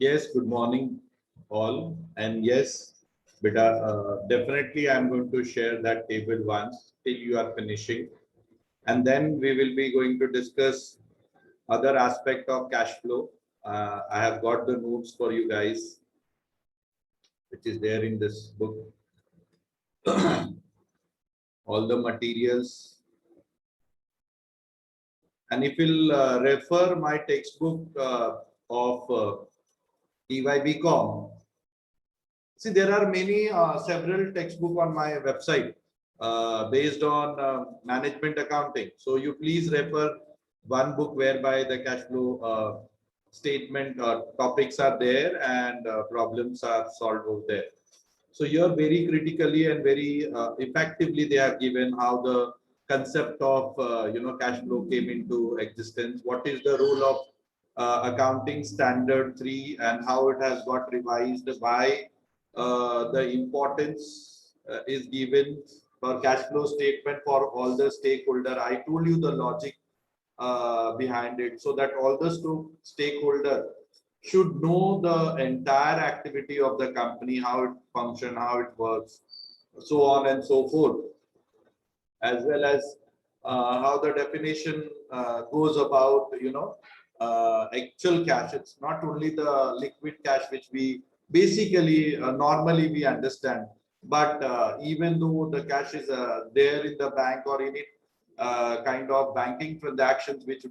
Yes, good morning all. And yes, beta, definitely I'm going to share that table once till you are finishing. And then we will be going to discuss other aspect of cash flow. I have got the notes for you guys, which is there in this book. All the materials. And if you'll refer my textbook of EYBCom, see, there are many several textbook on my website based on management accounting. So you please refer one book whereby the cash flow statement topics are there and problems are solved over there. So here very critically and very effectively they have given how the concept of cash flow came into existence. What is the role of accounting standard 3 and how it has got revised, why the importance is given for cash flow statement for all the stakeholder. I told you the logic behind it, so that all the stakeholder should know the entire activity of the company, how it function, how it works, so on and so forth, as well as how the definition goes about, actual cash. It's not only the liquid cash which we basically normally we understand, but even though the cash is there in the bank or in it kind of banking transactions which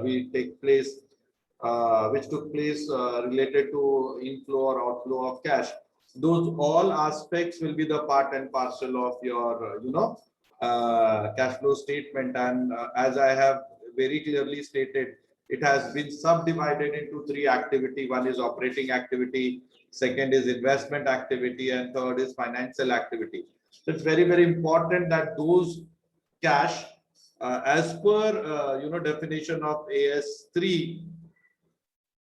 we take place which took place related to inflow or outflow of cash, those all aspects will be the part and parcel of your cash flow statement. And as I have very clearly stated, it has been subdivided into three activity. One is operating activity, second is investment activity, and third is financial activity. So it's very, very important that those cash as per definition of AS3,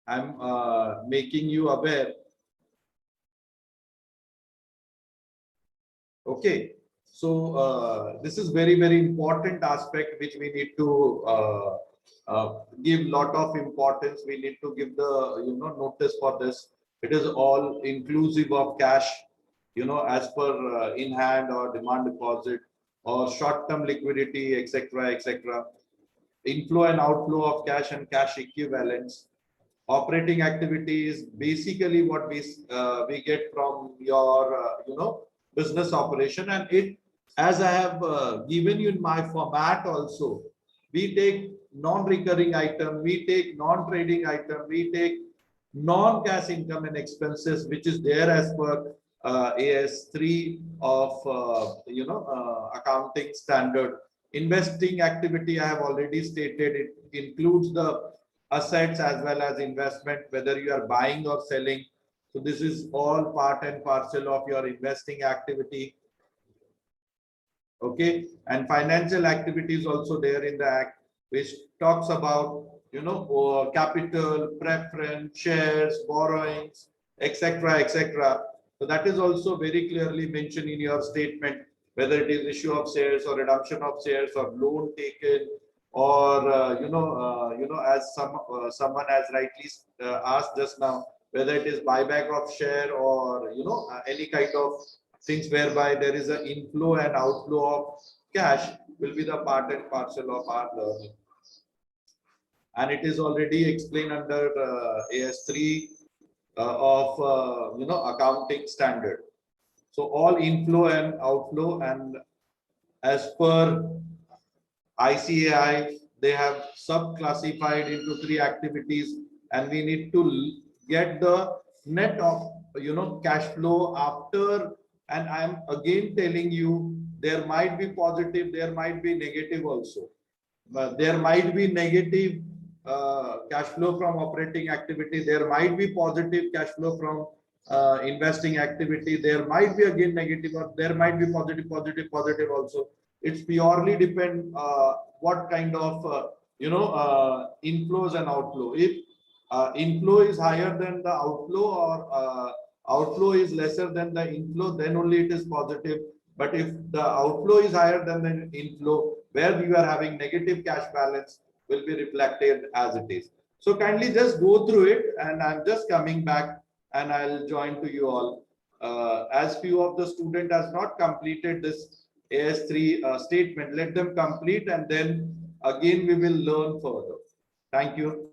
I'm making you aware. Okay, so this is very, very important aspect which we need to give lot of importance. We need to give the notice for this. It is all inclusive of cash, as per in hand or demand deposit or short term liquidity, etc., etc. Inflow and outflow of cash and cash equivalents. Operating activities, basically what we get from your business operation, and it, as I have given you in my format also, we take non-recurring item, we take non-trading item, we take non-cash income and expenses, which is there as per AS3 of accounting standard. Investing activity, I have already stated, it includes the assets as well as investment, whether you are buying or selling. So this is all part and parcel of your investing activity. Okay, and financial activity is also there in the act, which talks about capital, preference, shares, borrowings, etc., etc. So that is also very clearly mentioned in your statement, whether it is issue of shares or redemption of shares or loan taken, or as someone has rightly asked just now, whether it is buyback of share or any kind of things whereby there is an inflow and outflow of cash, will be the part and parcel of our learning. And it is already explained under AS3 of accounting standard. So all inflow and outflow, and as per ICAI, they have sub-classified into three activities, and we need to get the net of cash flow after. And I'm again telling you, there might be positive, there might be negative also. But there might be negative cash flow from operating activity, there might be positive cash flow from investing activity, there might be again negative, or there might be positive also. It's purely depend what kind of inflows and outflow. If inflow is higher than the outflow, or outflow is lesser than the inflow, then only it is positive. But if the outflow is higher than the inflow, where you are having negative cash balance, will be reflected as it is. So kindly just go through it, and I'm just coming back and I'll join to you all. As few of the student has not completed this AS3 statement, let them complete, and then again we will learn further. Thank you.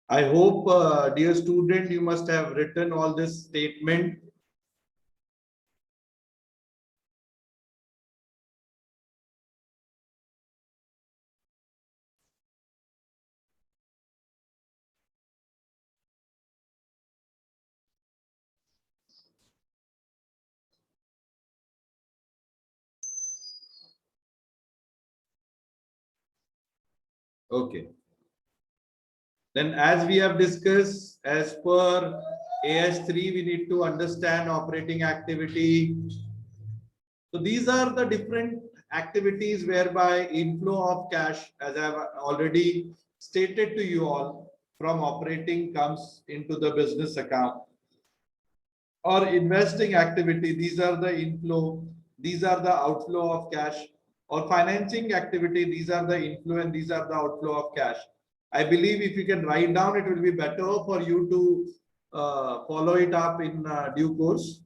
I hope, dear student, you must have written all this statement. Okay. Then as we have discussed, as per AS3, we need to understand operating activity. So these are the different activities whereby inflow of cash, as I have already stated to you all, from operating comes into the business account. Or investing activity, these are the inflow, these are the outflow of cash. Or financing activity, these are the inflow and these are the outflow of cash. I believe if you can write down, it will be better for you to follow it up in due course.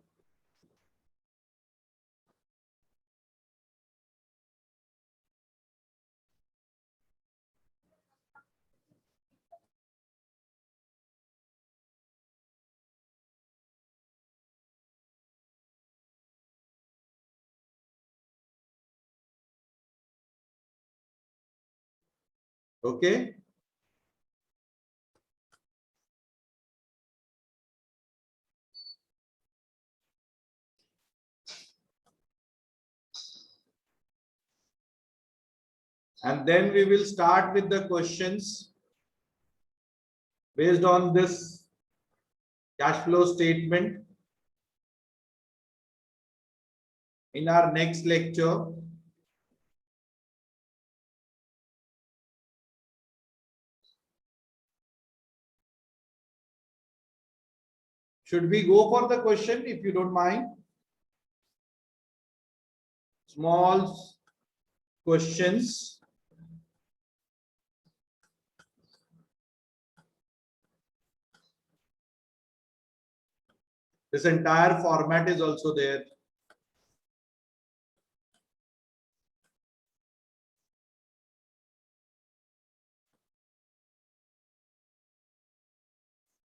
Okay. And then we will start with the questions based on this cash flow statement in our next lecture. Should we go for the question, if you don't mind? Small questions. This entire format is also there.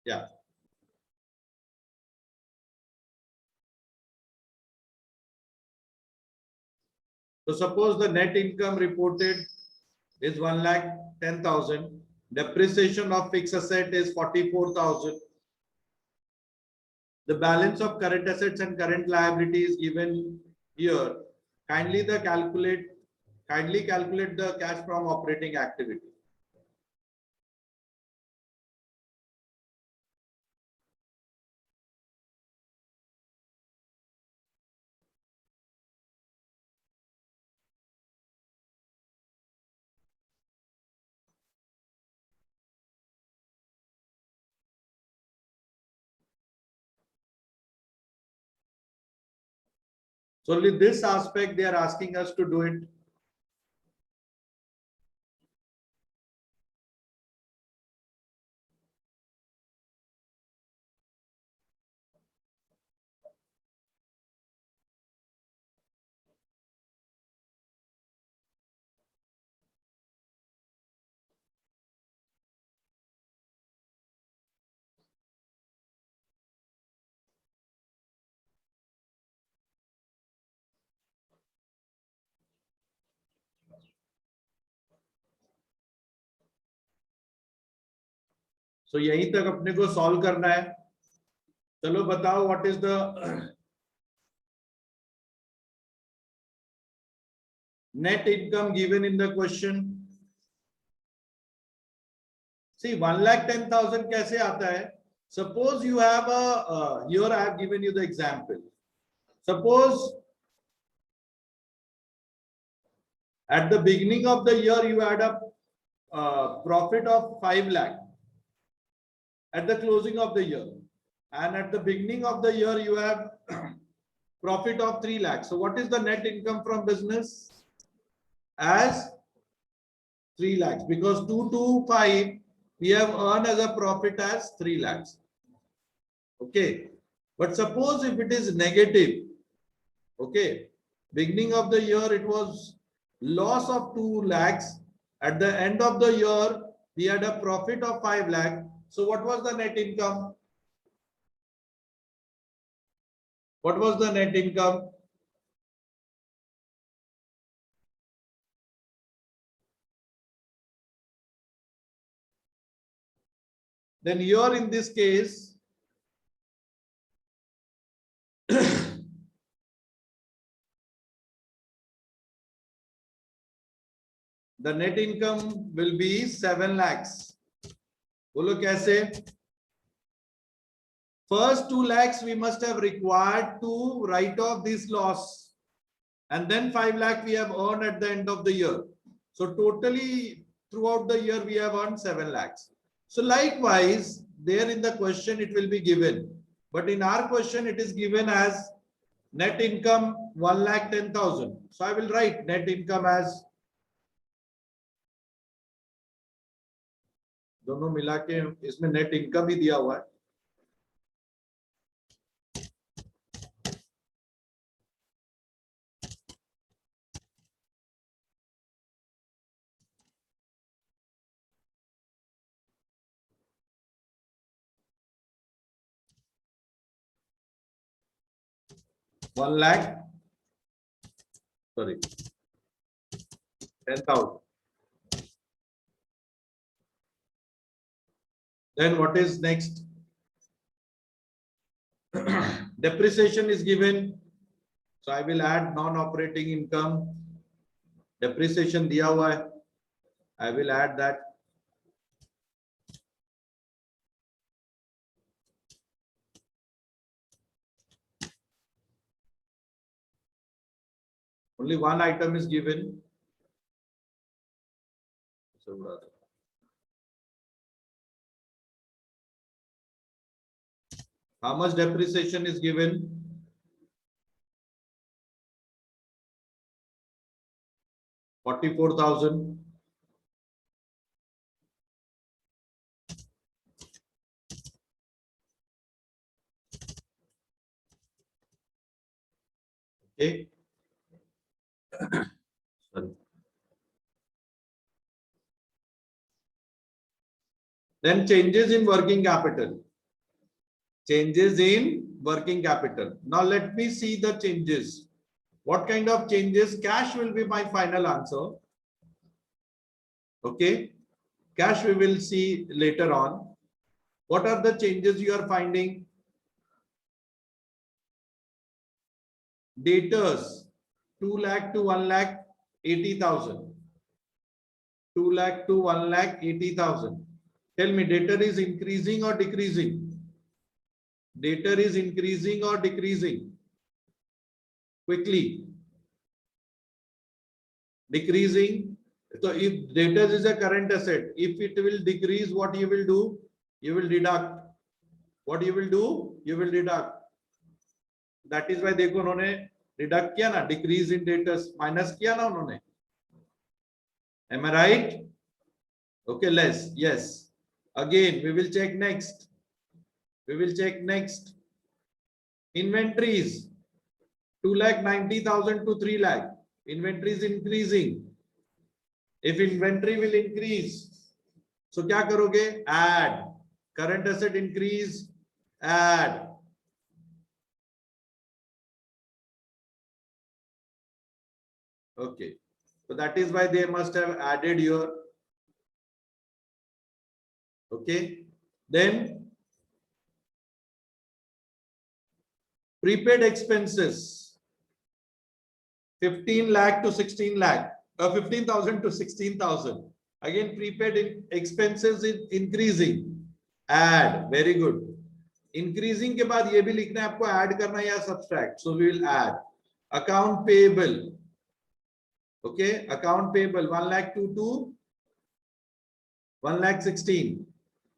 Yeah. So suppose the net income reported is 1,10,000. Depreciation of fixed asset is 44,000. The balance of current assets and current liabilities given here. Kindly calculate the cash from operating activity. So only this aspect they are asking us to do it. So यहीं तक अपने को solve करना है. चलो बताओ what is the net income given in the question. See, 1,10,000 कैसे आता है? Suppose you have a here I have given you the example. Suppose at the beginning of the year you had a profit of 5 lakh at the closing of the year, and at the beginning of the year you have profit of 3 lakhs. So what is the net income from business? As 3 lakhs, because 225 we have earned as a profit as 3 lakhs. Okay. But suppose if it is negative, okay, beginning of the year it was loss of 2 lakhs. At the end of the year, we had a profit of 5 lakh. So what was the net income? What was the net income? Then here in this case, the net income will be 7 lakhs. Bolo kaise? First 2 lakhs we must have required to write off this loss. And then 5 lakh we have earned at the end of the year. So totally throughout the year we have earned 7 lakhs. So likewise, there in the question it will be given. But in our question it is given as net income 1,10,000. So I will write net income as, दोनों मिला के इसमें net income ही दिया हुआ है. One lakh, sorry, 10,000. Then what is next? Depreciation is given. So I will add non-operating income. Depreciation दिया हुआ है. I will add that. Only one item is given. How much depreciation is given? 44,000. Okay. Sorry. Then changes in working capital. Changes in working capital. Now let me see the changes. What kind of changes? Cash will be my final answer. Okay. Cash we will see later on. What are the changes you are finding? Debtors 2 lakh to 1,80,000. 2 lakh to 1,80,000. Tell me, debtor is increasing or decreasing? Debtor is increasing or decreasing? Quickly. Decreasing. So if debtors is a current asset, if it will decrease, what you will do? You will deduct. What you will do? You will deduct. That is why देखो उन्होंने deduct किया ना, decrease in debtors, minus किया ना उन्होंने. Am I right? Okay, less. Yes. Again, we will check next. We will check next. Inventories 2,90,000 to 3 lakh. Inventory is increasing. If inventory will increase, so क्या करोगे? Add. Current asset increase, add. Okay. So that is why they must have added here. Okay. Then prepaid expenses 15 lakh to 16 lakh, 15,000 to 16,000. Again, prepaid expenses is increasing. Add. Very good. Increasing के बाद ये भी लिखना है आपको, add करना है या subtract. So we will add. Account payable. Okay. Account payable 1 lakh to 1 lakh 16.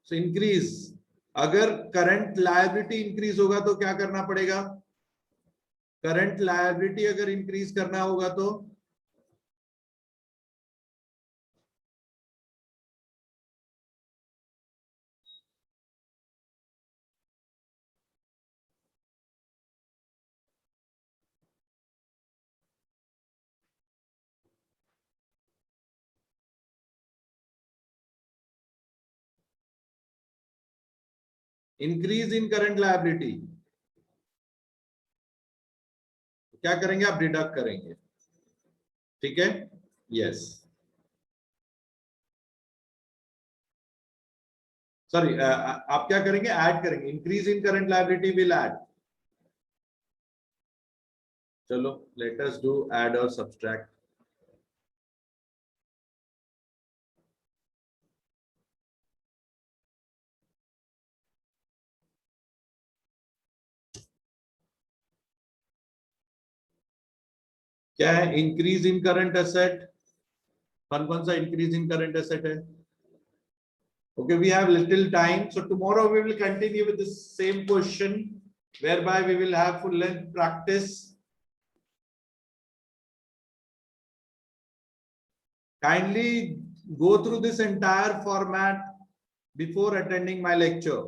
So increase. अगर current liability increase होगा तो क्या करना पड़ेगा? करंट लायबिलिटी अगर इंक्रीज करना होगा तो इंक्रीज इन करंट लायबिलिटी क्या करेंगे आप? डिडक्ट करेंगे, ठीक है? यस, सॉरी, आप क्या करेंगे? ऐड करेंगे, increase in current liability will add. चलो, लेट अस डू ऐड और सब्सट्रैक्ट। क्या है इंक्रीज इन करंट एसेट? कौन कौन सा इंक्रीज इन करंट एसेट है? Okay, we have little time, so tomorrow we will continue with the same question, whereby we will have full length practice. Kindly go through this entire format before attending my lecture.